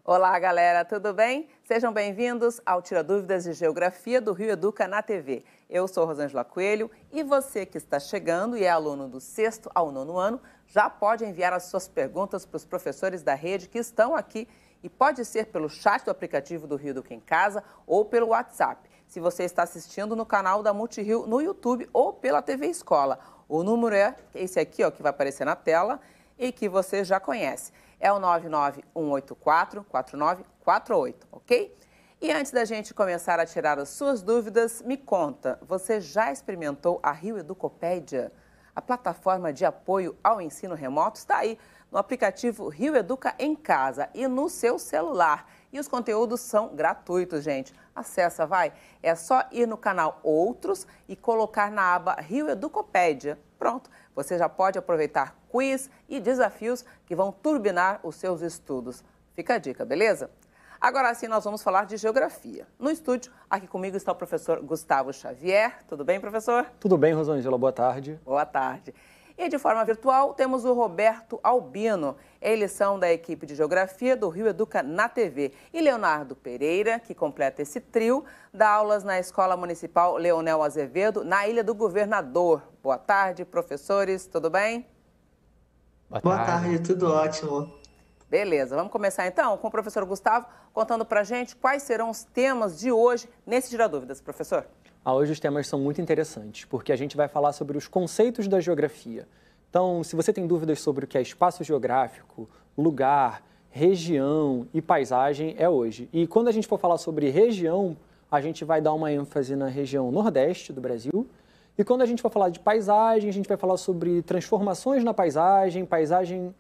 Olá, galera, tudo bem? Sejam bem-vindos ao Tira Dúvidas de Geografia do Rio Educa na TV. Eu sou Rosângela Coelho e você que está chegando e é aluno do 6º ao 9º ano, já pode enviar as suas perguntas para os professores da rede que estão aqui e pode ser pelo chat do aplicativo do Rio Educa em Casa ou pelo WhatsApp. Se você está assistindo no canal da Multirio no YouTube ou pela TV Escola. O número é esse aqui, ó, que vai aparecer na tela e que você já conhece. É o 99184-4948, ok? E antes da gente começar a tirar as suas dúvidas, me conta, você já experimentou a Rio Educopédia? A plataforma de apoio ao ensino remoto está aí no aplicativo Rio Educa em Casa e no seu celular. E os conteúdos são gratuitos, gente. Acessa, vai. É só ir no canal Outros e colocar na aba Rio Educopédia. Pronto, você já pode aproveitar quiz e desafios que vão turbinar os seus estudos. Fica a dica, beleza? Agora sim, nós vamos falar de geografia. No estúdio, aqui comigo está o professor Gustavo Xavier. Tudo bem, professor? Tudo bem, Rosângela. Boa tarde. Boa tarde. E de forma virtual, temos o Roberto Albino. Eles são da equipe de Geografia do Rio Educa na TV. E Leonardo Pereira, que completa esse trio, dá aulas na Escola Municipal Leonel Azevedo, na Ilha do Governador. Boa tarde, professores. Tudo bem? Boa tarde, tudo ótimo. Beleza, vamos começar então com o professor Gustavo contando pra gente quais serão os temas de hoje nesse Tira Dúvidas, professor. Hoje os temas são muito interessantes, porque a gente vai falar sobre os conceitos da geografia. Então, se você tem dúvidas sobre o que é espaço geográfico, lugar, região e paisagem, é hoje. E quando a gente for falar sobre região, a gente vai dar uma ênfase na região nordeste do Brasil. E quando a gente for falar de paisagem, a gente vai falar sobre transformações na paisagem, paisagem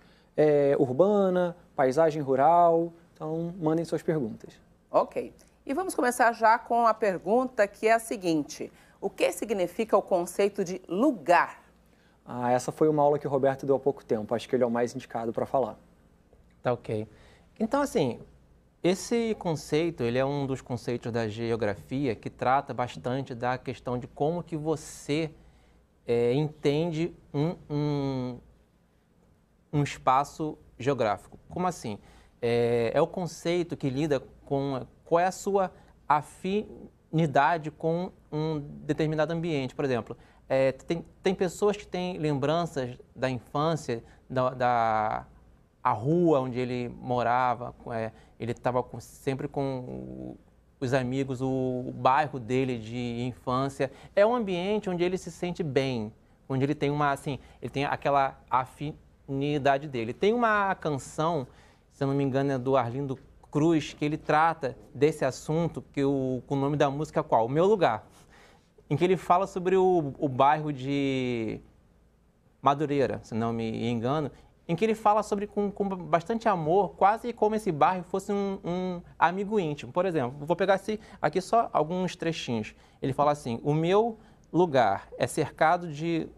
urbana, paisagem rural. Então, mandem suas perguntas. Ok. E vamos começar já com a pergunta que é a seguinte: o que significa o conceito de lugar? Essa foi uma aula que o Roberto deu há pouco tempo. Acho que ele é o mais indicado para falar. Tá ok. Então, assim, esse conceito, ele é um dos conceitos da geografia que trata bastante da questão de como que você entende um espaço geográfico. Como assim? É o conceito que lida com qual é a sua afinidade com um determinado ambiente. Por exemplo, tem pessoas que têm lembranças da infância, a rua onde ele morava, ele estava sempre com os amigos, o bairro dele de infância. É um ambiente onde ele se sente bem, onde ele tem ele tem aquela afinidade dele. Tem uma canção, se eu não me engano, é do Arlindo Cruz, que ele trata desse assunto, que o nome da música é qual? O Meu Lugar, em que ele fala sobre o bairro de Madureira, se não me engano, em que ele fala sobre com bastante amor, quase como se esse bairro fosse um amigo íntimo. Por exemplo, vou pegar aqui só alguns trechinhos. Ele fala assim: o meu lugar é cercado de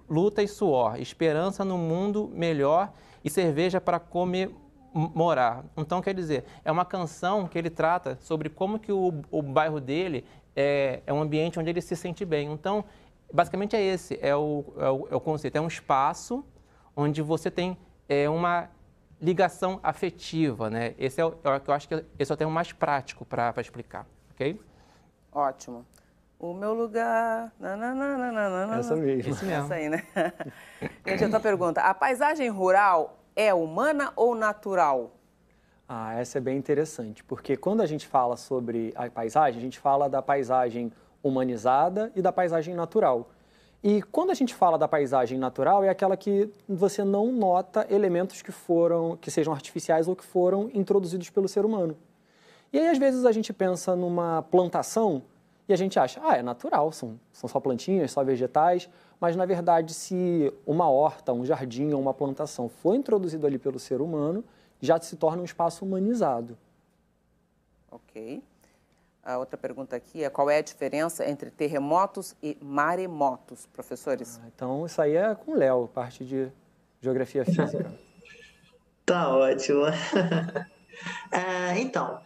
luta e suor, esperança no mundo melhor e cerveja para comemorar. Então, quer dizer, é uma canção que ele trata sobre como que o bairro dele é um ambiente onde ele se sente bem. Então, basicamente é o conceito. É um espaço onde você tem uma ligação afetiva, né? Eu acho que esse é o termo mais prático para explicar, ok? Ótimo. O meu lugar... Essa mesmo. Isso mesmo. Essa aí, né? Gente, outra pergunta. A paisagem rural é humana ou natural? Essa é bem interessante, porque quando a gente fala sobre a paisagem, a gente fala da paisagem humanizada e da paisagem natural. E quando a gente fala da paisagem natural, é aquela que você não nota elementos que sejam artificiais ou que foram introduzidos pelo ser humano. E aí, às vezes, a gente pensa numa plantação e a gente acha, é natural, são só plantinhas, só vegetais, mas, na verdade, se uma horta, um jardim ou uma plantação foi introduzido ali pelo ser humano, já se torna um espaço humanizado. Ok. A outra pergunta aqui é: qual é a diferença entre terremotos e maremotos, professores? Então, isso aí é com o Léo, parte de geografia física. Tá ótimo. Então,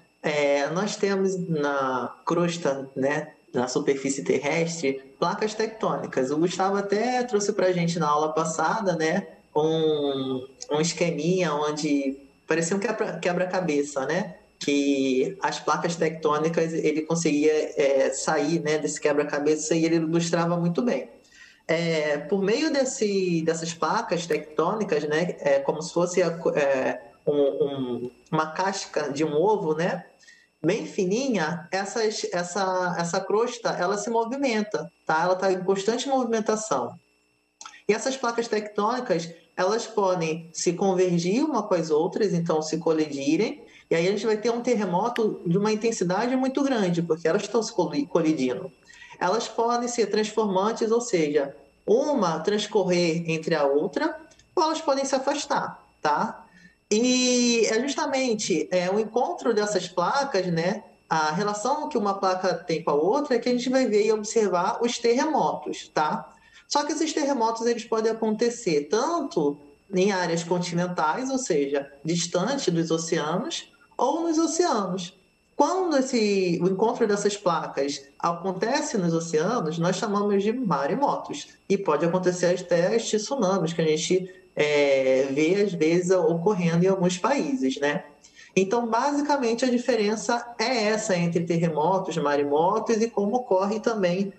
nós temos na crosta, né, na superfície terrestre, placas tectônicas. O Gustavo até trouxe para a gente na aula passada, né, um esqueminha onde parecia um quebra-cabeça, né? Que as placas tectônicas, ele conseguia sair, né, desse quebra-cabeça e ele ilustrava muito bem. Por meio dessas placas tectônicas, né, como se fosse uma casca de um ovo, né, bem fininha, essa crosta, ela se movimenta, tá? Ela está em constante movimentação. E essas placas tectônicas, elas podem se convergir uma com as outras, então se colidirem, e aí a gente vai ter um terremoto de uma intensidade muito grande, porque elas estão se colidindo. Elas podem ser transformantes, ou seja, uma transcorrer entre a outra, ou elas podem se afastar, tá? E é justamente o encontro dessas placas, né? A relação que uma placa tem com a outra é que a gente vai ver e observar os terremotos, tá? Só que esses terremotos eles podem acontecer tanto em áreas continentais, ou seja, distante dos oceanos, ou nos oceanos. Quando o encontro dessas placas acontece nos oceanos, nós chamamos de maremotos. E pode acontecer até estes tsunamis que a gente vê, às vezes, ocorrendo em alguns países, né? Então, basicamente, a diferença é essa entre terremotos, maremotos e como ocorre também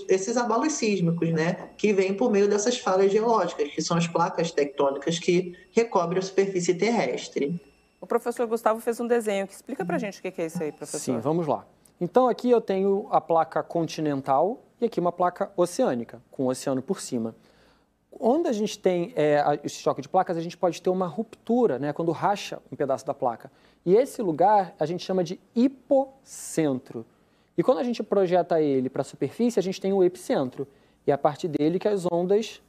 esses abalos sísmicos, né? Que vêm por meio dessas falhas geológicas, que são as placas tectônicas que recobrem a superfície terrestre. O professor Gustavo fez um desenho. Explica pra gente o que é isso aí, professor. Sim, vamos lá. Então, aqui eu tenho a placa continental e aqui uma placa oceânica, com o oceano por cima. Onde a gente tem esse choque de placas, a gente pode ter uma ruptura, né, quando racha um pedaço da placa. E esse lugar a gente chama de hipocentro. E quando a gente projeta ele para a superfície, a gente tem o epicentro. E é a partir dele que as ondas,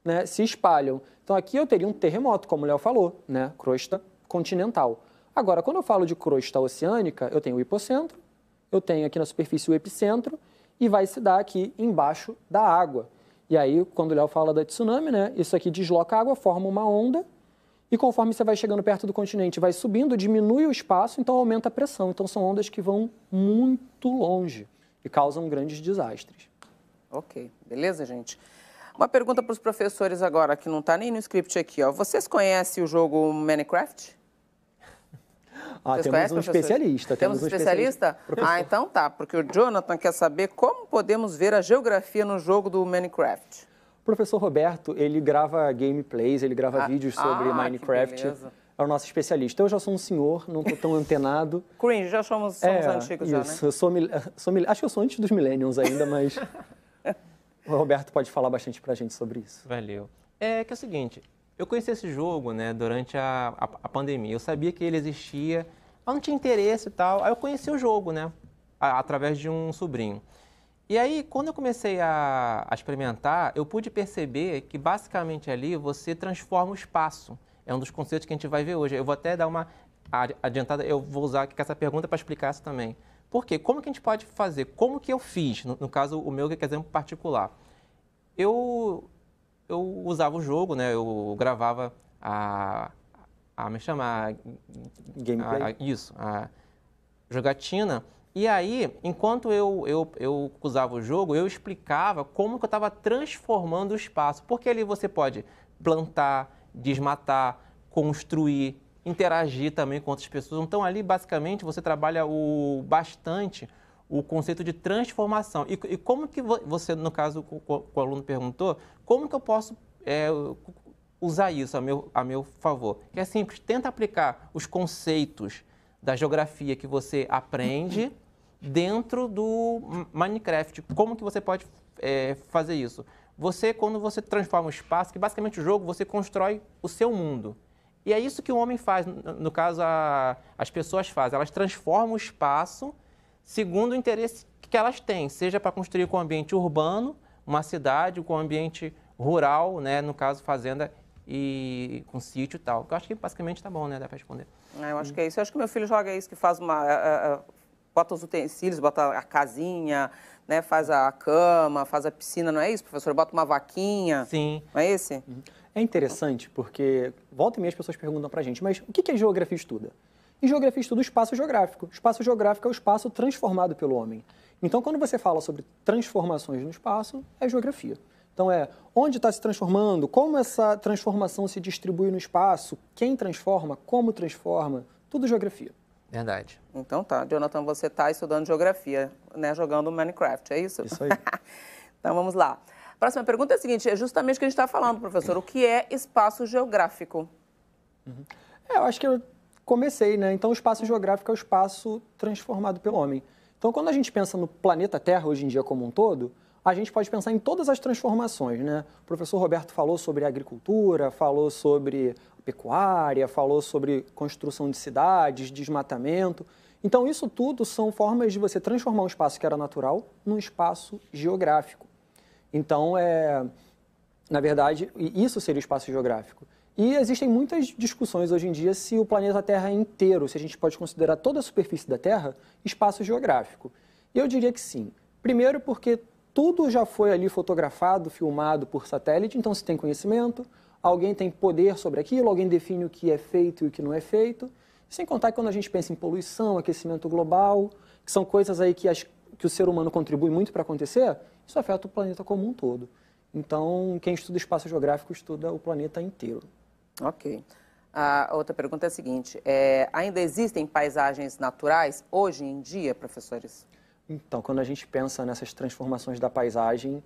né, se espalham. Então, aqui eu teria um terremoto, como o Léo falou, né, crosta continental. Agora, quando eu falo de crosta oceânica, eu tenho o hipocentro, eu tenho aqui na superfície o epicentro e vai se dar aqui embaixo da água. E aí, quando o Léo fala da tsunami, né, isso aqui desloca a água, forma uma onda e conforme você vai chegando perto do continente, vai subindo, diminui o espaço, então aumenta a pressão. Então, são ondas que vão muito longe e causam grandes desastres. Ok, beleza, gente? Uma pergunta para os professores agora, que não está nem no script aqui, ó. Vocês conhecem o jogo Minecraft? Temos um especialista. Temos um especialista? Então tá, porque o Jonathan quer saber como podemos ver a geografia no jogo do Minecraft. O professor Roberto, ele grava gameplays, ele grava vídeos sobre Minecraft. É o nosso especialista. Eu já sou um senhor, não estou tão antenado. Cringe, já somos antigos já, né? Eu acho que eu sou antes dos millennials ainda, mas o Roberto pode falar bastante pra gente sobre isso. Valeu. É o seguinte, eu conheci esse jogo, né, durante a pandemia. Eu sabia que ele existia, mas não tinha interesse e tal. Aí eu conheci o jogo, né, através de um sobrinho. E aí, quando eu comecei a experimentar, eu pude perceber que, basicamente, ali você transforma o espaço. É um dos conceitos que a gente vai ver hoje. Eu vou até dar uma adiantada, eu vou usar aqui essa pergunta para explicar isso também. Por quê? Como que a gente pode fazer? Como que eu fiz? No caso, o meu, que é exemplo particular. Eu usava o jogo, né? Eu gravava me chamar gameplay. A jogatina. E aí, enquanto eu usava o jogo, eu explicava como que eu estava transformando o espaço. Porque ali você pode plantar, desmatar, construir, interagir também com outras pessoas. Então, ali, basicamente, você trabalha bastante o conceito de transformação. E como que você, no caso, o aluno perguntou, como que eu posso usar isso a meu favor? Que é simples, tenta aplicar os conceitos da geografia que você aprende dentro do Minecraft. Como que você pode fazer isso? Quando você transforma o espaço, que basicamente o jogo, você constrói o seu mundo. E é isso que o homem faz, no caso, as pessoas fazem. Elas transformam o espaço segundo o interesse que elas têm, seja para construir com ambiente urbano, uma cidade, com ambiente rural, né, no caso, fazenda e com sítio e tal. Eu acho que basicamente tá bom, né, dá para responder. Eu acho que é isso. Eu acho que meu filho joga isso, que faz bota os utensílios, bota a casinha, né, faz a cama, faz a piscina, não é isso, professor? Bota uma vaquinha. Sim. Não é esse? É interessante porque, volta e meia, as pessoas perguntam pra gente, mas o que a geografia estuda? E geografia estuda o espaço geográfico. O espaço geográfico é o espaço transformado pelo homem. Então, quando você fala sobre transformações no espaço, é geografia. Então, onde está se transformando, como essa transformação se distribui no espaço, quem transforma, como transforma, tudo geografia. Verdade. Então tá, Jonathan, você está estudando geografia, né, jogando Minecraft, é isso? Isso aí. Então vamos lá. Próxima pergunta é a seguinte, é justamente o que a gente está falando, professor, o que é espaço geográfico? Eu acho que eu comecei, né? Então, o espaço geográfico é o espaço transformado pelo homem. Então, quando a gente pensa no planeta Terra, hoje em dia como um todo, a gente pode pensar em todas as transformações, né? O professor Roberto falou sobre agricultura, falou sobre pecuária, falou sobre construção de cidades, desmatamento. Então, isso tudo são formas de você transformar um espaço que era natural num espaço geográfico. Então, na verdade, isso seria o espaço geográfico. E existem muitas discussões hoje em dia se o planeta Terra é inteiro, se a gente pode considerar toda a superfície da Terra espaço geográfico. E eu diria que sim. Primeiro porque tudo já foi ali fotografado, filmado por satélite, então se tem conhecimento, alguém tem poder sobre aquilo, alguém define o que é feito e o que não é feito. Sem contar que quando a gente pensa em poluição, aquecimento global, que são coisas aí que o ser humano contribui muito para acontecer, isso afeta o planeta como um todo. Então, quem estuda espaço geográfico estuda o planeta inteiro. Ok. A outra pergunta é a seguinte, ainda existem paisagens naturais hoje em dia, professores? Então, quando a gente pensa nessas transformações da paisagem,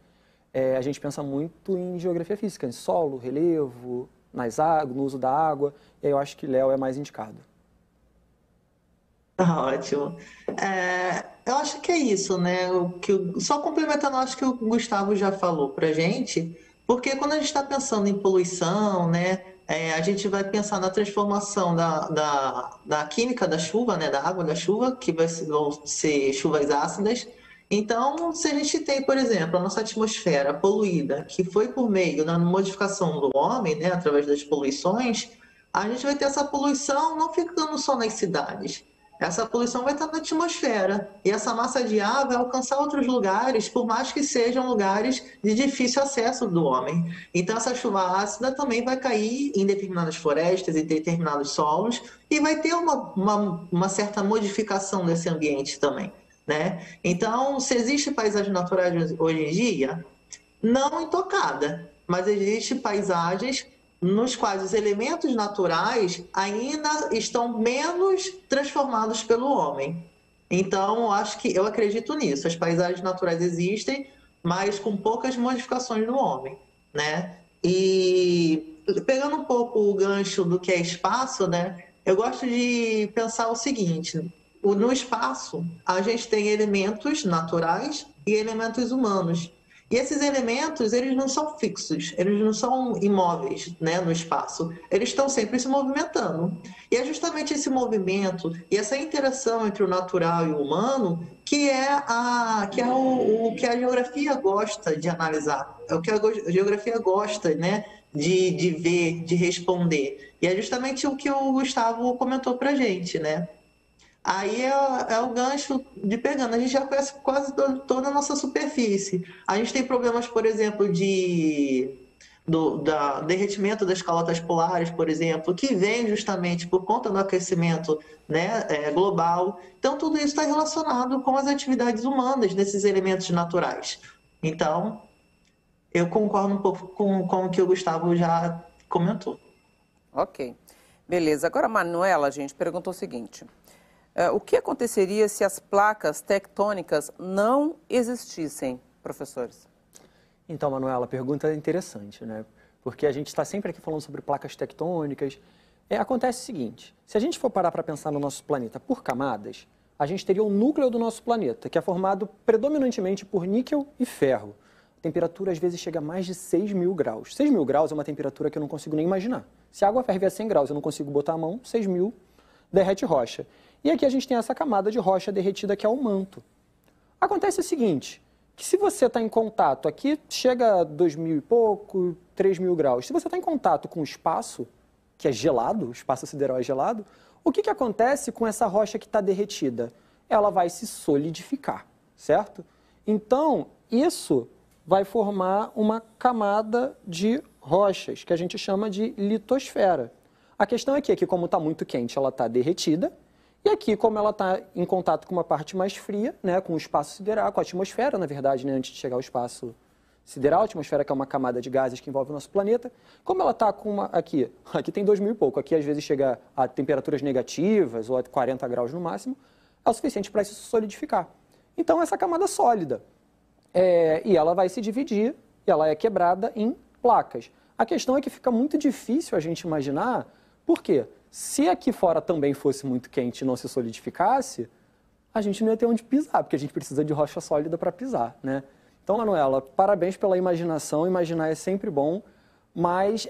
a gente pensa muito em geografia física, em solo, relevo, no uso da água, e aí eu acho que Léo é mais indicado. Ótimo. Eu acho que é isso, né? Só complementando, acho que o Gustavo já falou pra gente, porque quando a gente está pensando em poluição, né? A gente vai pensar na transformação da química da chuva, né? Da água da chuva, que vão ser chuvas ácidas. Então, se a gente tem, por exemplo, a nossa atmosfera poluída, que foi por meio da modificação do homem, né? Através das poluições, a gente vai ter essa poluição não ficando só nas cidades. Essa poluição vai estar na atmosfera e essa massa de ar vai alcançar outros lugares, por mais que sejam lugares de difícil acesso do homem. Então, essa chuva ácida também vai cair em determinadas florestas, em determinados solos, e vai ter uma certa modificação desse ambiente também, né? Então, se existe paisagem natural hoje em dia, não intocada, mas existem paisagens nos quais os elementos naturais ainda estão menos transformados pelo homem. Então, eu acredito nisso. As paisagens naturais existem, mas com poucas modificações do homem, né? E pegando um pouco o gancho do que é espaço, né? Eu gosto de pensar o seguinte: no espaço, a gente tem elementos naturais e elementos humanos. E esses elementos, eles não são fixos, eles não são imóveis, né, no espaço. Eles estão sempre se movimentando. E é justamente esse movimento e essa interação entre o natural e o humano que o que a geografia gosta de analisar, é o que a geografia gosta, né, de ver, de responder. E é justamente o que o Gustavo comentou para a gente, né? Aí é o gancho de pegando. A gente já conhece quase toda a nossa superfície. A gente tem problemas, por exemplo, do derretimento das calotas polares, por exemplo, que vem justamente por conta do aquecimento, né, global. Então, tudo isso está relacionado com as atividades humanas nesses elementos naturais. Então, eu concordo um pouco com o que o Gustavo já comentou. Ok. Beleza. Agora, a Manuela, gente, perguntou o seguinte. O que aconteceria se as placas tectônicas não existissem, professores? Então, Manuela, a pergunta é interessante, né? Porque a gente está sempre aqui falando sobre placas tectônicas. Acontece o seguinte, se a gente for parar para pensar no nosso planeta por camadas, a gente teria o núcleo do nosso planeta, que é formado predominantemente por níquel e ferro. A temperatura, às vezes, chega a mais de 6.000 graus. 6.000 graus é uma temperatura que eu não consigo nem imaginar. Se a água ferve a 100 graus, eu não consigo botar a mão, 6.000 derrete rocha. E aqui a gente tem essa camada de rocha derretida que é o manto. Acontece o seguinte, que se você está em contato, aqui chega a 2.000 e pouco, 3.000 graus, se você está em contato com o espaço, que é gelado, o espaço sideral é gelado, o que acontece com essa rocha que está derretida? Ela vai se solidificar, certo? Então, isso vai formar uma camada de rochas, que a gente chama de litosfera. A questão é que como está muito quente, ela está derretida, e aqui, como ela está em contato com uma parte mais fria, né, com o espaço sideral, com a atmosfera, na verdade, né, antes de chegar ao espaço sideral, a atmosfera que é uma camada de gases que envolve o nosso planeta. Como ela está com aqui tem 2.000 e pouco, aqui às vezes chega a temperaturas negativas ou a 40 graus no máximo, é o suficiente para isso solidificar. Então, essa camada sólida. E ela vai se dividir, e ela é quebrada em placas. A questão é que fica muito difícil a gente imaginar, por quê? Se aqui fora também fosse muito quente e não se solidificasse, a gente não ia ter onde pisar, porque a gente precisa de rocha sólida para pisar, né? Então, Manuela, parabéns pela imaginação, imaginar é sempre bom, mas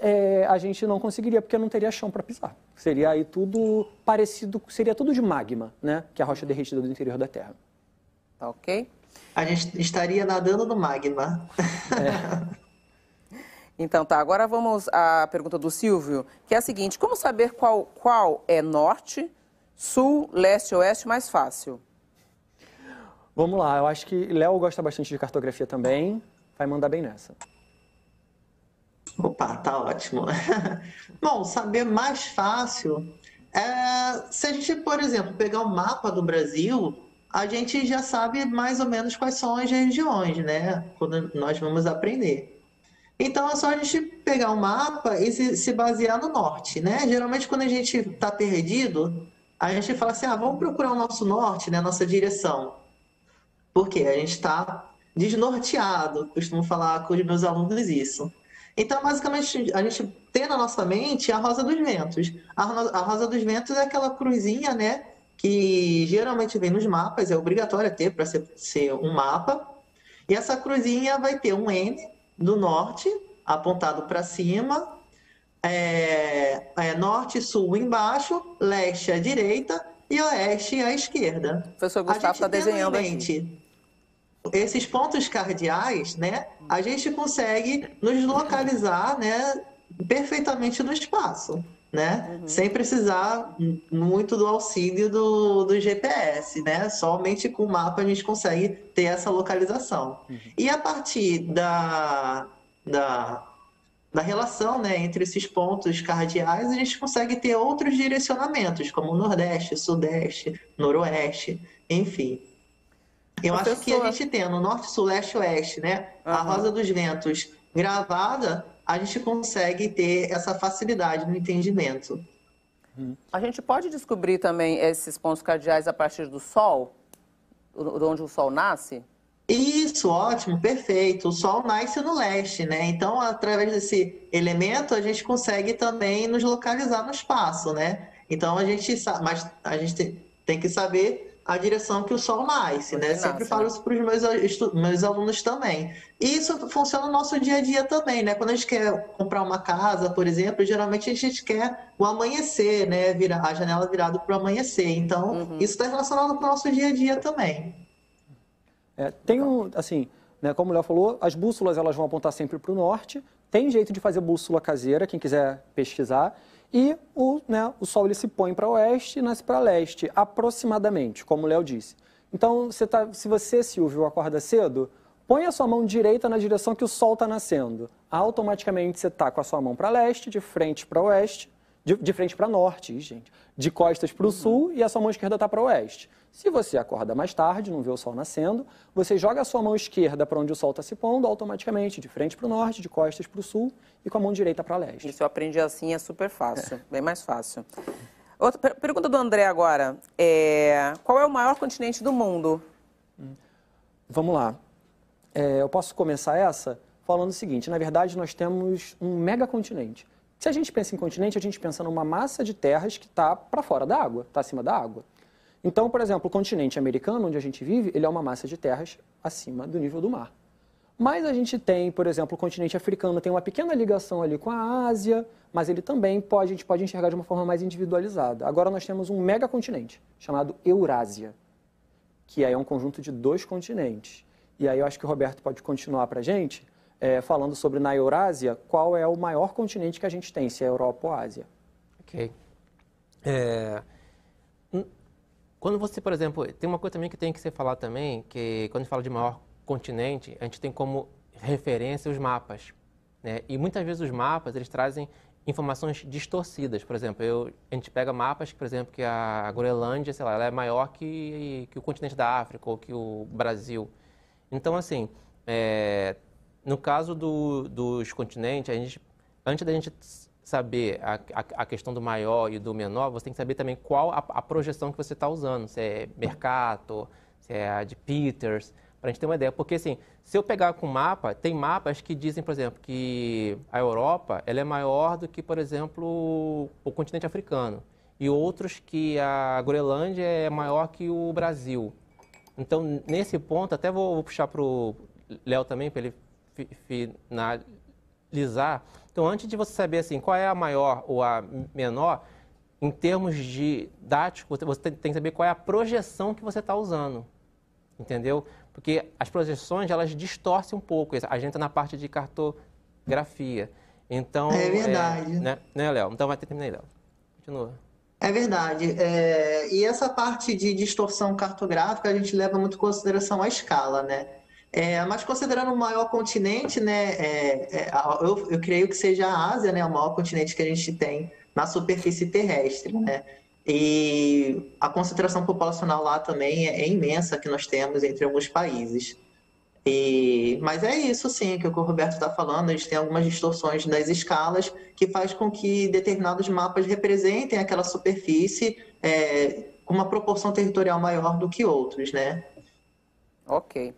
a gente não conseguiria, porque não teria chão para pisar. Seria aí tudo parecido, seria tudo de magma, né? Que é a rocha derretida do interior da Terra. Tá ok? A gente estaria nadando no magma. Então tá, agora vamos à pergunta do Silvio, que é a seguinte: como saber qual é norte, sul, leste, oeste mais fácil? Vamos lá, eu acho que Léo gosta bastante de cartografia também, vai mandar bem nessa. Opa, tá ótimo. Bom, saber mais fácil se a gente, por exemplo, pegar o mapa do Brasil, a gente já sabe mais ou menos quais são as regiões, né? Quando nós vamos aprender. Então é só a gente pegar o mapa e se basear no norte, né? Geralmente quando a gente está perdido, a gente fala assim, vamos procurar o nosso norte, né? Nossa direção. Porque a gente está desnorteado, costumo falar com os meus alunos isso. Então, basicamente, a gente tem na nossa mente a Rosa dos Ventos. A Rosa dos Ventos é aquela cruzinha, né? Que geralmente vem nos mapas, é obrigatório ter para ser um mapa. E essa cruzinha vai ter um N do norte, apontado para cima, norte e sul embaixo, leste à direita e oeste à esquerda. O professor Gustavo está desenhando aqui. Esses pontos cardeais, né, a gente consegue nos localizar, né, perfeitamente no espaço, né, sem precisar muito do auxílio do GPS, né, somente com o mapa a gente consegue ter essa localização. E a partir da relação, né, entre esses pontos cardeais, a gente consegue ter outros direcionamentos, como Nordeste, Sudeste, Noroeste, enfim. Eu acho que a gente tem no Norte, Sul, Leste, Oeste, né, a Rosa dos Ventos gravada, a gente consegue ter essa facilidade no entendimento. A gente pode descobrir também esses pontos cardeais a partir do Sol? De onde o Sol nasce? Isso, ótimo, perfeito. O Sol nasce no leste, né? Então, através desse elemento, a gente consegue também nos localizar no espaço, né? Então, a gente tem que saber a direção que o Sol nasce, né? Sempre falo isso para os meus alunos também. E isso funciona no nosso dia a dia também, né? Quando a gente quer comprar uma casa, por exemplo, geralmente a gente quer o amanhecer, né? A janela virada para o amanhecer. Então, isso está relacionado com o nosso dia a dia também. Assim, né, como o Léo falou, as bússolas elas vão apontar sempre para o norte. Tem jeito de fazer bússola caseira, quem quiser pesquisar. E o Sol ele se põe para oeste e nasce para leste, aproximadamente, como o Léo disse. Então, se você, Silvio, acorda cedo, põe a sua mão direita na direção que o Sol está nascendo. Automaticamente você está com a sua mão para leste, de frente para oeste, de frente para norte, gente, de costas para o sul e a sua mão esquerda está para oeste. Se você acorda mais tarde, não vê o sol nascendo, você joga a sua mão esquerda para onde o sol está se pondo, automaticamente, de frente para o norte, de costas para o sul e com a mão direita para leste. Isso eu aprendi assim, é super fácil, bem mais fácil. Outra pergunta do André agora, qual é o maior continente do mundo? Vamos lá. Eu posso começar essa falando o seguinte, na verdade nós temos um megacontinente. Se a gente pensa em continente, a gente pensa numa massa de terras que está para fora da água, está acima da água. Então, por exemplo, o continente americano, onde a gente vive, ele é uma massa de terras acima do nível do mar. Mas a gente tem, por exemplo, o continente africano tem uma pequena ligação ali com a Ásia, mas ele também a gente pode enxergar de uma forma mais individualizada. Agora nós temos um megacontinente, chamado Eurásia, que aí é um conjunto de 2 continentes. E aí eu acho que o Roberto pode continuar para a gente, falando sobre na Eurásia, qual é o maior continente que a gente tem, se é Europa ou Ásia. Ok. Quando você, por exemplo, tem uma coisa também que tem que ser falado também, que quando a gente fala de maior continente, a gente tem como referência os mapas, né? E muitas vezes os mapas, eles trazem informações distorcidas. Por exemplo, a gente pega mapas, por exemplo, que a Groenlândia, sei lá, ela é maior que o continente da África ou que o Brasil. Então, assim, no caso dos continentes, antes da gente saber a questão do maior e do menor, você tem que saber também qual a projeção que você está usando, se é Mercator, se é a de Peters, para a gente ter uma ideia. Porque, assim, se eu pegar com mapa, tem mapas que dizem, por exemplo, que a Europa ela é maior do que, por exemplo, o continente africano. E outros que a Groenlândia é maior que o Brasil. Então, nesse ponto, até vou puxar para o Léo também, para ele finalizar. Então, antes de você saber assim, qual é a maior ou a menor, em termos de didático, você tem que saber qual é a projeção que você está usando, entendeu? Porque as projeções, elas distorcem um pouco. A gente está na parte de cartografia. Então, é verdade. Né, Léo? Então, vai terminar aí, Léo. Continua. É verdade. E essa parte de distorção cartográfica, a gente leva muito em consideração a escala, né? Mas considerando o maior continente, né, eu creio que seja a Ásia, né, o maior continente que a gente tem na superfície terrestre, né? E a concentração populacional lá também é imensa que nós temos entre alguns países. Mas é isso, sim, que o Roberto está falando. A gente tem algumas distorções das escalas que faz com que determinados mapas representem aquela superfície com uma proporção territorial maior do que outros, né? Ok.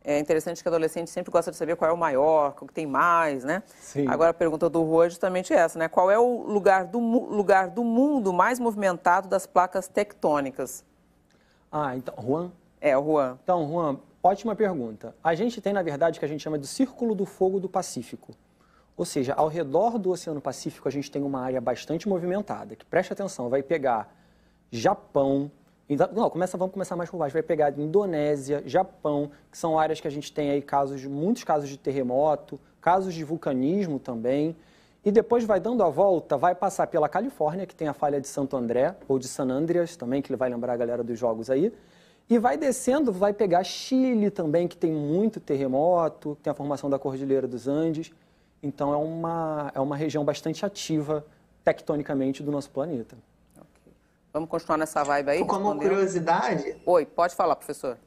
É interessante que o adolescente sempre gosta de saber qual é o maior, o que tem mais, né? Sim. Agora a pergunta do Juan é justamente essa, né? Qual é o lugar do mundo mais movimentado das placas tectônicas? Então, Juan? O Juan. Então, Juan, ótima pergunta. A gente tem, na verdade, o que a gente chama de Círculo do Fogo do Pacífico. Ou seja, ao redor do Oceano Pacífico, a gente tem uma área bastante movimentada, que, preste atenção, vai pegar Japão. Vamos começar mais por baixo. Vai pegar Indonésia, Japão, que são áreas que a gente tem aí muitos casos de terremoto, casos de vulcanismo também. E depois vai dando a volta, vai passar pela Califórnia, que tem a falha de Santo André, ou de San Andreas também, que vai lembrar a galera dos jogos aí. E vai descendo, vai pegar Chile também, que tem muito terremoto, tem a formação da Cordilheira dos Andes. Então é uma região bastante ativa tectonicamente do nosso planeta. Vamos continuar nessa vibe aí? Como curiosidade... Oi, pode falar, professor.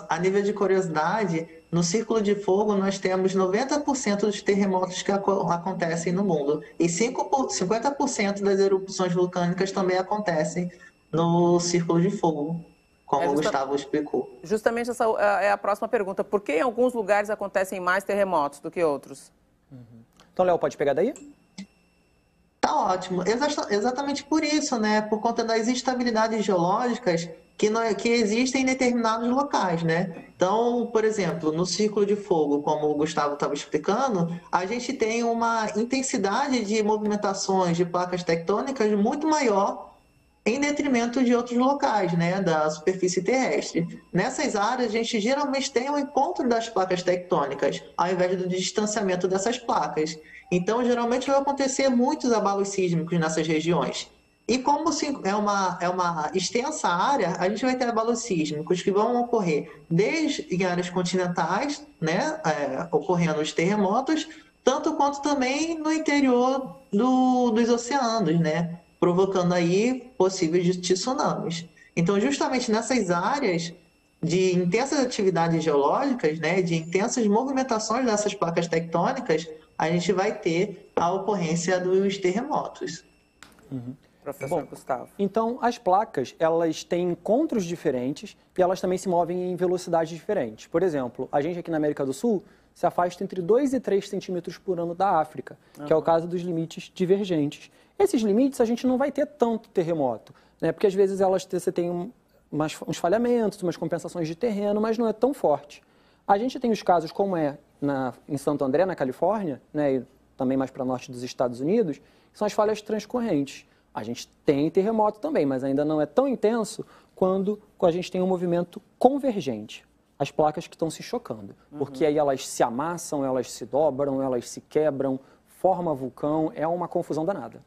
A nível de curiosidade, no Círculo de Fogo nós temos 90% dos terremotos que acontecem no mundo. E 50% das erupções vulcânicas também acontecem no Círculo de Fogo, como o Gustavo explicou. Justamente essa é a próxima pergunta. Por que em alguns lugares acontecem mais terremotos do que outros? Então, Léo, pode pegar daí? Tá ótimo. Exatamente por isso, né? Por conta das instabilidades geológicas que existem em determinados locais, né? Então, por exemplo, no Círculo de Fogo, como o Gustavo estava explicando, a gente tem uma intensidade de movimentações de placas tectônicas muito maior em detrimento de outros locais, né, da superfície terrestre. Nessas áreas, a gente geralmente tem um encontro das placas tectônicas, ao invés do distanciamento dessas placas. Então, geralmente vai acontecer muitos abalos sísmicos nessas regiões. E como é uma extensa área, a gente vai ter abalos sísmicos que vão ocorrer desde em áreas continentais, né, ocorrendo os terremotos, tanto quanto também no interior dos oceanos, né, provocando aí possíveis tsunamis. Então, justamente nessas áreas de intensas atividades geológicas, né, de intensas movimentações dessas placas tectônicas, a gente vai ter a ocorrência dos terremotos. Professor Gustavo. Então, as placas, elas têm encontros diferentes e elas também se movem em velocidades diferentes. Por exemplo, a gente aqui na América do Sul se afasta entre 2 e 3 centímetros por ano da África, que é o caso dos limites divergentes. Esses limites a gente não vai ter tanto terremoto, né? Porque às vezes você tem uns falhamentos, umas compensações de terreno, mas não é tão forte. A gente tem os casos como em Santo André, na Califórnia, né, e também mais para norte dos Estados Unidos, que são as falhas transcorrentes. A gente tem terremoto também, mas ainda não é tão intenso quando a gente tem um movimento convergente. As placas que estão se chocando, porque aí elas se amassam, elas se dobram, elas se quebram, forma vulcão, é uma confusão danada.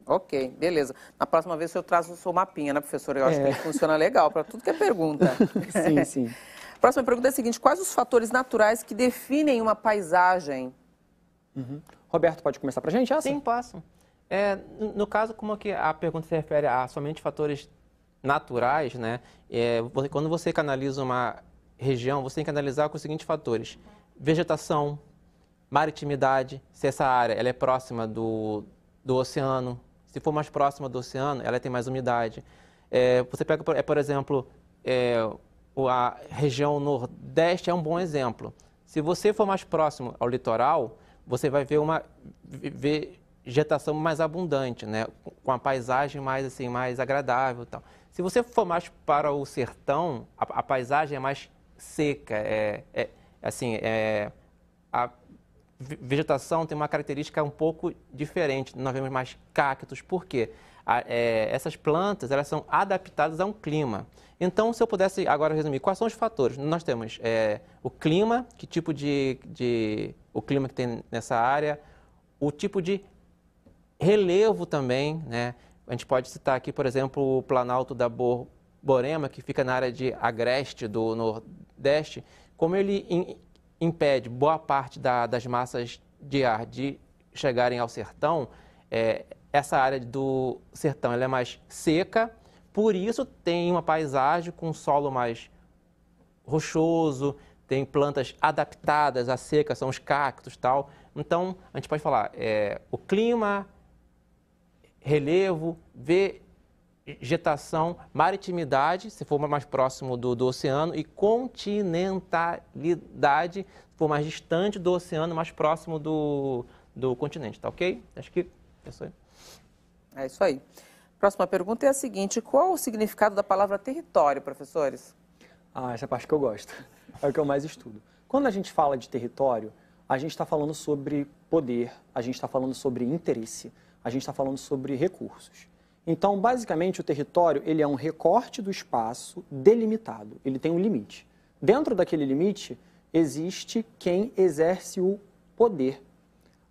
Ok, beleza. Na próxima vez o senhor traz o seu mapinha, né, professor? Eu acho que ele funciona legal para tudo que é pergunta. Sim, sim. Próxima pergunta é a seguinte: quais os fatores naturais que definem uma paisagem? Roberto, pode começar para a gente? Sim, posso. No caso, como que a pergunta se refere a somente fatores naturais, né? Quando você canaliza uma região, você tem que analisar com os seguintes fatores: vegetação, maritimidade, se essa área ela é próxima do oceano. Se for mais próxima do oceano, ela tem mais umidade. Você pega, por exemplo, a região nordeste é um bom exemplo. Se você for mais próximo ao litoral, você vai ver uma vegetação mais abundante, né? Com a paisagem mais, assim, mais agradável e tal. Se você for mais para o sertão, a paisagem é mais seca. A vegetação tem uma característica um pouco diferente. Nós vemos mais cactos. Por quê? Essas plantas, elas são adaptadas a um clima. Então, se eu pudesse agora resumir, quais são os fatores? Nós temos o clima, que tipo o clima que tem nessa área, o tipo de relevo também, né? A gente pode citar aqui, por exemplo, o Planalto da Borborema, que fica na área de Agreste do Nordeste, como ele impede boa parte das massas de ar de chegarem ao sertão. Essa área do sertão ela é mais seca, por isso tem uma paisagem com solo mais rochoso, tem plantas adaptadas à seca, são os cactos e tal. Então, a gente pode falar o clima, relevo, vegetação, maritimidade, se for mais próximo do oceano, e continentalidade, se for mais distante do oceano, mais próximo do continente, tá ok? Acho que é isso aí. É isso aí. Próxima pergunta é a seguinte: qual o significado da palavra território, professores? Essa é a parte que eu gosto. É o que eu mais estudo. Quando a gente fala de território, a gente está falando sobre poder, a gente está falando sobre interesse, a gente está falando sobre recursos. Então, basicamente, o território ele é um recorte do espaço delimitado. Ele tem um limite. Dentro daquele limite, existe quem exerce o poder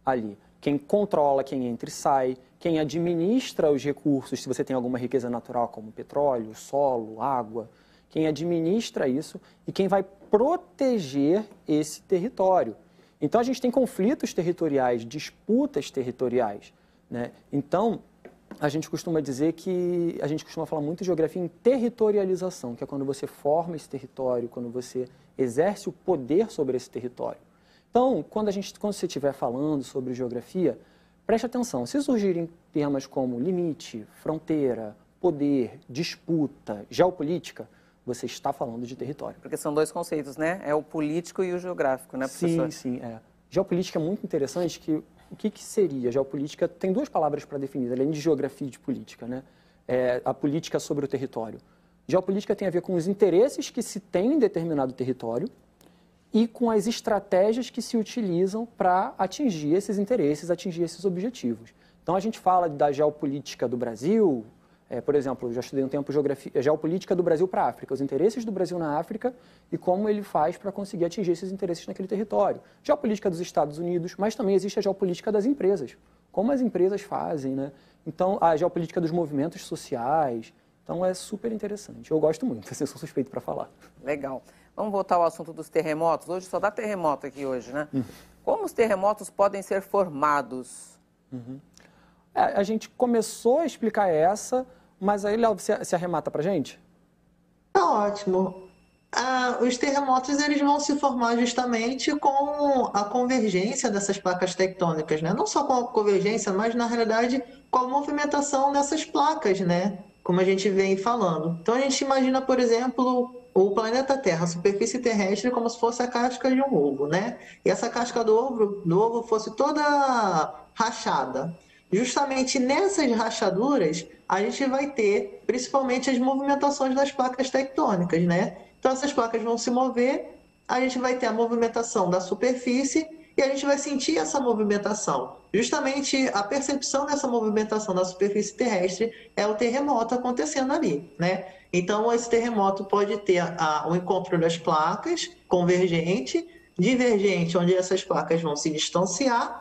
ali. Quem controla quem entra e sai, quem administra os recursos, se você tem alguma riqueza natural como petróleo, solo, água, quem administra isso e quem vai proteger esse território. Então, a gente tem conflitos territoriais, disputas territoriais, né? Então, a gente costuma dizer que, a gente costuma falar muito de geografia em territorialização, que é quando você forma esse território, quando você exerce o poder sobre esse território. Então, quando você estiver falando sobre geografia, preste atenção, se surgirem temas como limite, fronteira, poder, disputa, geopolítica, você está falando de território. Porque são dois conceitos, né? É o político e o geográfico, né, professor? Sim. Geopolítica é muito interessante, o que seria? Geopolítica tem duas palavras para definir, além de geografia e de política, né? A política sobre o território. Geopolítica tem a ver com os interesses que se tem em determinado território e com as estratégias que se utilizam para atingir esses interesses, atingir esses objetivos. Então, a gente fala da geopolítica do Brasil, por exemplo, eu já estudei um tempo geopolítica do Brasil para a África, os interesses do Brasil na África e como ele faz para conseguir atingir esses interesses naquele território. Geopolítica dos Estados Unidos, mas também existe a geopolítica das empresas, como as empresas fazem, né? Então, a geopolítica dos movimentos sociais. Então, é super interessante. Eu gosto muito, eu sou suspeito para falar. Legal. Vamos voltar ao assunto dos terremotos. Hoje só dá terremoto aqui hoje, né? Como os terremotos podem ser formados? A gente começou a explicar essa, mas aí, Léo, você arremata para a gente? Tá ótimo. Os terremotos eles vão se formar justamente com a convergência dessas placas tectônicas, né? Não só com a convergência, mas na realidade com a movimentação dessas placas, né? Como a gente vem falando. Então a gente imagina, por exemplo, o planeta Terra, a superfície terrestre, como se fosse a casca de um ovo, né? E essa casca do ovo fosse toda rachada. Justamente nessas rachaduras, a gente vai ter principalmente as movimentações das placas tectônicas, né? Então, essas placas vão se mover, a gente vai ter a movimentação da superfície e a gente vai sentir essa movimentação. Justamente a percepção dessa movimentação da superfície terrestre é o terremoto acontecendo ali, né? Então, esse terremoto pode ter o encontro das placas, convergente, divergente, onde essas placas vão se distanciar,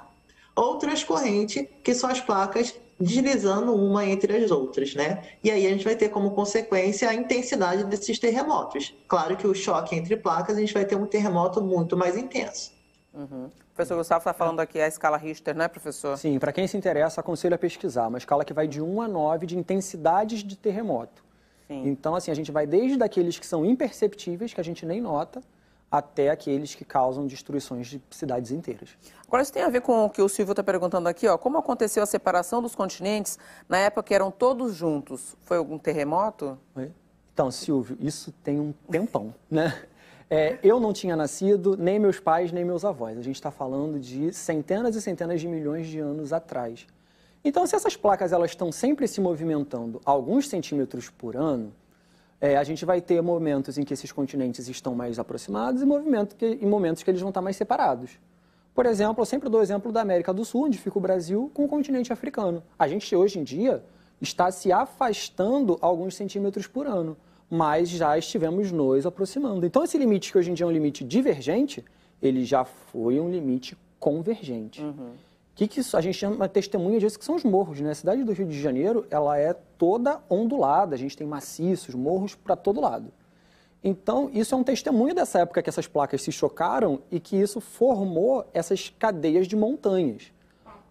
ou transcorrente, que são as placas deslizando uma entre as outras, né? E aí a gente vai ter como consequência a intensidade desses terremotos. Claro que o choque entre placas, a gente vai ter um terremoto muito mais intenso. O professor Gustavo está falando aqui a escala Richter, né, professor? Sim, para quem se interessa, aconselho a pesquisar. Uma escala que vai de 1 a 9 de intensidades de terremoto. Sim. Então, assim, a gente vai desde aqueles que são imperceptíveis, que a gente nem nota, até aqueles que causam destruições de cidades inteiras. Agora, isso tem a ver com o que o Silvio está perguntando aqui, ó. Como aconteceu a separação dos continentes na época que eram todos juntos? Foi algum terremoto? Então, Silvio, isso tem um tempão, né? Eu não tinha nascido, nem meus pais, nem meus avós. A gente está falando de centenas e centenas de milhões de anos atrás. Então, se essas placas elas estão sempre se movimentando alguns centímetros por ano, a gente vai ter momentos em que esses continentes estão mais aproximados e momentos que eles vão estar mais separados. Por exemplo, eu sempre dou o exemplo da América do Sul, onde fica o Brasil, com o continente africano. A gente, hoje em dia, está se afastando alguns centímetros por ano, mas já estivemos nos aproximando. Então, esse limite, que hoje em dia é um limite divergente, ele já foi um limite convergente. Que a gente chama testemunha disso, que são os morros, né? A cidade do Rio de Janeiro, ela é toda ondulada, a gente tem maciços, morros para todo lado. Então, isso é um testemunho dessa época que essas placas se chocaram e que isso formou essas cadeias de montanhas.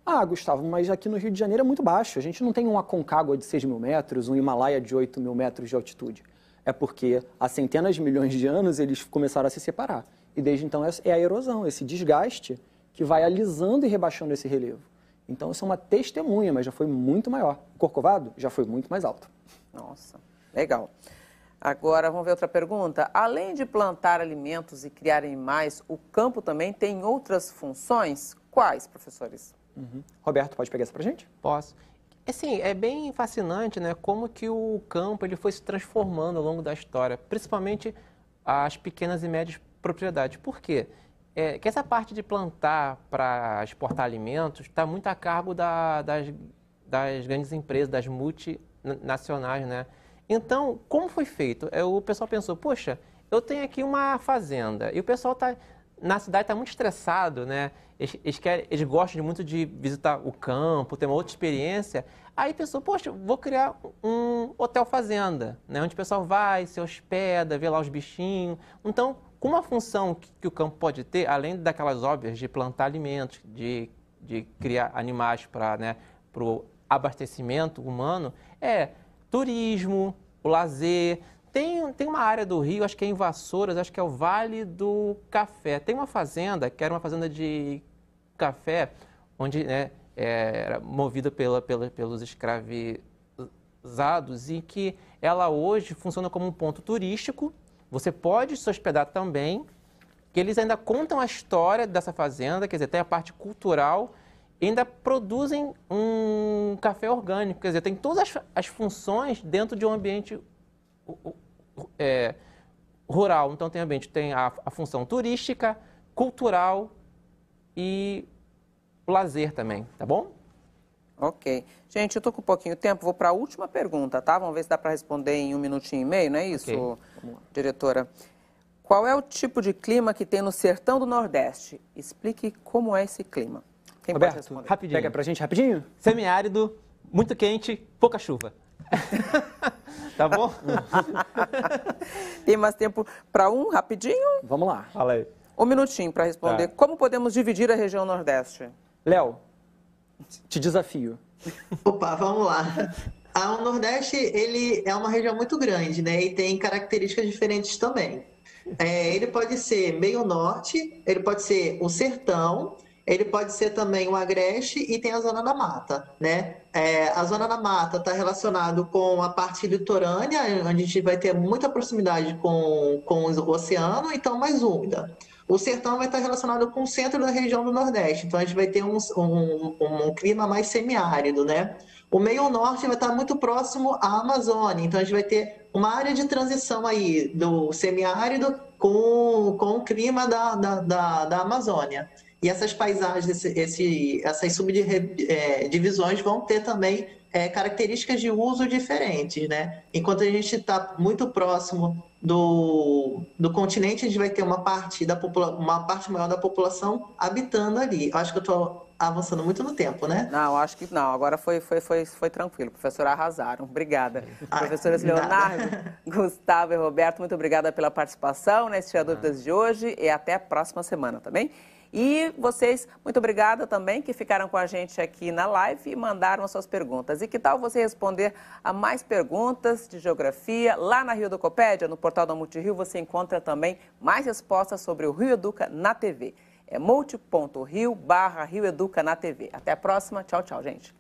Ah, Gustavo, mas aqui no Rio de Janeiro é muito baixo, a gente não tem um Aconcagua de 6 mil metros, um Himalaia de 8 mil metros de altitude. É porque há centenas de milhões de anos eles começaram a se separar. E desde então é a erosão, esse desgaste que vai alisando e rebaixando esse relevo. Então, isso é uma testemunha, mas já foi muito maior. O Corcovado já foi muito mais alto. Nossa, legal. Agora, vamos ver outra pergunta. Além de plantar alimentos e criar animais, o campo também tem outras funções? Quais, professores? Roberto, pode pegar essa pra gente? Posso. Assim, é bem fascinante, né, como que o campo ele foi se transformando ao longo da história, principalmente as pequenas e médias propriedades. Por quê? Que essa parte de plantar para exportar alimentos está muito a cargo das grandes empresas, das multinacionais, né? Então, como foi feito? O pessoal pensou, poxa, eu tenho aqui uma fazenda e o pessoal na cidade está muito estressado, né? Eles gostam muito de visitar o campo, ter uma outra experiência. Aí pensou, poxa, vou criar um hotel fazenda, né? Onde o pessoal vai, se hospeda, vê lá os bichinhos. Então, com uma função que o campo pode ter, além daquelas óbvias de plantar alimentos, de criar animais para, né, o abastecimento humano, turismo, o lazer. Tem uma área do Rio, acho que é em Vassouras, acho que é o Vale do Café. Tem uma fazenda, que era uma fazenda de café, onde, né, era movida pelos escravizados e que ela hoje funciona como um ponto turístico. Você pode se hospedar também, que eles ainda contam a história dessa fazenda, quer dizer, tem a parte cultural, e ainda produzem um café orgânico, quer dizer, tem todas as funções dentro de um ambiente rural. Então, tem a função turística, cultural e lazer também, tá bom? Ok. Gente, eu tô com um pouquinho de tempo, vou para a última pergunta, tá? Vamos ver se dá para responder em 1 minutinho e meio, não é isso, Okay. diretora? Qual é o tipo de clima que tem no sertão do Nordeste? Explique como é esse clima. Quem pode Roberto, responder? Rapidinho. Pega pra gente rapidinho? Semiárido, muito quente, pouca chuva. Tá bom? Tem mais tempo para rapidinho? Vamos lá. Fala aí. 1 minutinho para responder. Tá. Como podemos dividir a região Nordeste? Léo, te desafio. Opa, vamos lá. O Nordeste, ele é uma região muito grande, né? E tem características diferentes também. Ele pode ser meio norte, ele pode ser o sertão, ele pode ser também o agreste e tem a zona da mata, né? A zona da mata está relacionado com a parte litorânea, onde a gente vai ter muita proximidade com o oceano, então mais úmida. O sertão vai estar relacionado com o centro da região do Nordeste, então a gente vai ter um clima mais semiárido, né? O meio norte vai estar muito próximo à Amazônia, então a gente vai ter uma área de transição aí do semiárido com o clima da Amazônia. E essas paisagens, essas subdivisões vão ter também características de uso diferentes, né? Enquanto a gente está muito próximo do continente, a gente vai ter uma parte maior da população habitando ali. Eu acho que eu estou avançando muito no tempo, né? Não, acho que não. Agora foi tranquilo. Professora, arrasaram. Obrigada. Professores nada. Leonardo, Gustavo e Roberto, muito obrigada pela participação nesse Tira Dúvidas de hoje e até a próxima semana, tá bem? E vocês, muito obrigada também que ficaram com a gente aqui na live e mandaram as suas perguntas. E que tal você responder a mais perguntas de geografia lá na Rio Educopédia, no portal da Multirio, você encontra também mais respostas sobre o Rio Educa na TV. É multi.rio/Rio Educa na TV. Até a próxima. Tchau, tchau, gente.